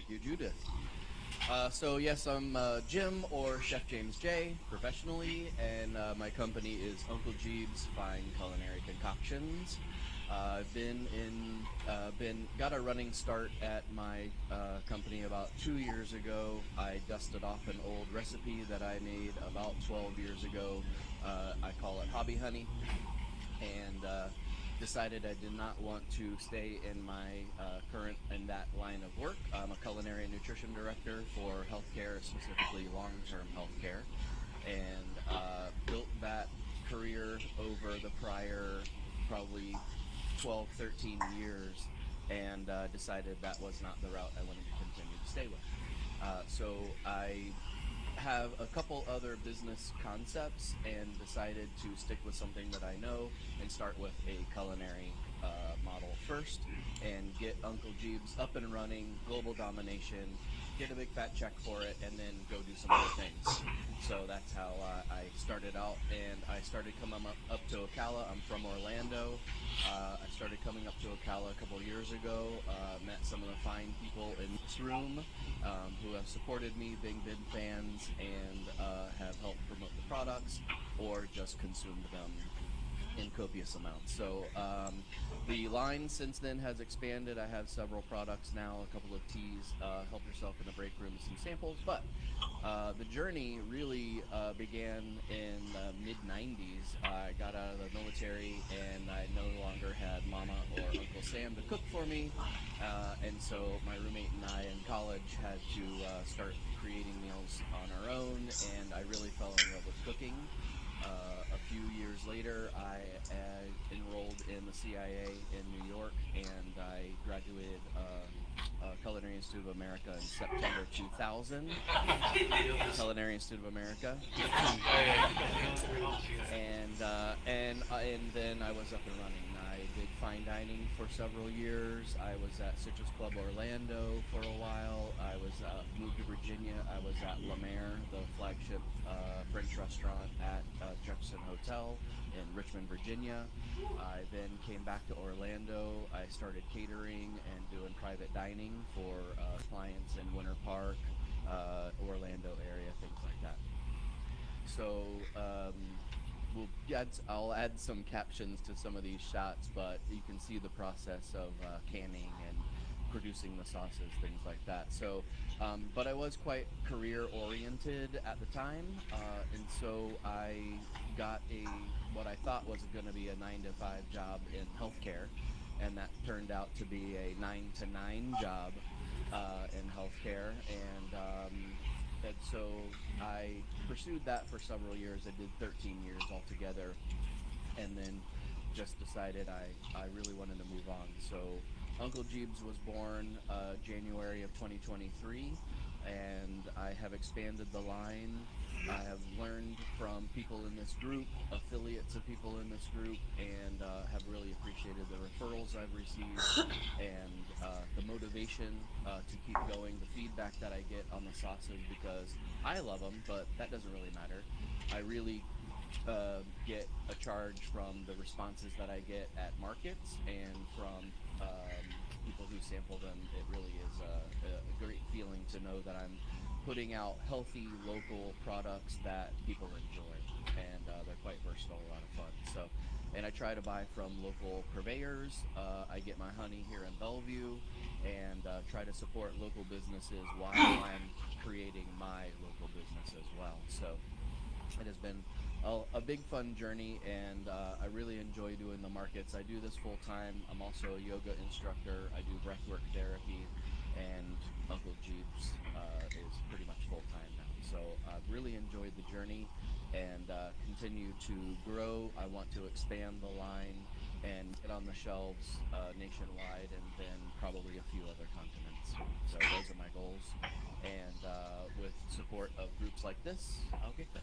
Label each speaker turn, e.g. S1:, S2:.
S1: Thank you, Judith. So yes, I'm Jim or Chef James J professionally, and my company is Uncle Jeeb's Fine Culinary Confections. I've been got a running start at my company about 2 years ago. I dusted off an old recipe that I made about 12 years ago. I call it Hobby Honey, and decided I did not want to stay in my current in that line of work. I'm a culinary and nutrition director for healthcare, specifically long-term healthcare, and built that career over the prior probably 12, 13 years, and decided that was not the route I wanted to continue to stay with. So I have a couple other business concepts and decided to stick with something that I know and start with a culinary model first and get Uncle Jeeb's up and running, global domination, get a big fat check for it, and then go do some other things. So that's how I started out, and I started coming up to Ocala. I'm from Orlando. I started coming up to Ocala a couple years ago, met some of the fine people in this room who have supported me, being big fans, and have helped promote the products or just consumed them in copious amounts. So the line since then has expanded. I have several products now, a couple of teas. Help yourself in the break room with some samples. But the journey really began in the mid 90s. I got out of the military and I no longer had Mama or Uncle Sam to cook for me. And so my roommate and I in college had to start creating meals on our own, and I really fell in love with cooking. A few years later, I enrolled in the CIA in New York, and I graduated Culinary Institute of America in September 2000. Culinary Institute of America, and then I was up and running. I did fine dining for several years. I was at Citrus Club Orlando for a while. I was moved to Virginia. I was at La Mer, the flagship French restaurant at Jefferson Hotel in Richmond, Virginia. I then came back to Orlando. I started catering and doing private dining for clients in Winter Park, Orlando area, things like that. So I'll add some captions to some of these shots, but you can see the process of canning and producing the sauces, things like that. So, but I was quite career oriented at the time, and so I got what I thought was going to be a 9 to 5 job in healthcare, and that turned out to be a 9 to 9 job in healthcare, and so I pursued that for several years. I did 13 years altogether, and then just decided I really wanted to move on. So Uncle Jeeb's was born January of 2023, and I have expanded the line. I have learned from people in this group, affiliates of people in this group, and have really appreciated the referrals I've received and the motivation to keep going, the feedback that I get on the sauces, because I love them, but that doesn't really matter. I really get a charge from the responses that I get at markets and from people who sample them. It really is a great feeling to know that I'm putting out healthy local products that people enjoy, and they're quite versatile, a lot of fun. So, and I try to buy from local purveyors. I get my honey here in Bellevue, and try to support local businesses while I'm creating my local business as well. So it has been a big fun journey, and I really enjoy doing the markets. I do this full time. I'm also a yoga instructor. I do breathwork therapy, and Uncle Jeeb's is pretty much full time now. So I've really enjoyed the journey and continue to grow. I want to expand the line and get on the shelves nationwide, and then probably a few other continents. So those are my goals, and with support of groups like this, I'll get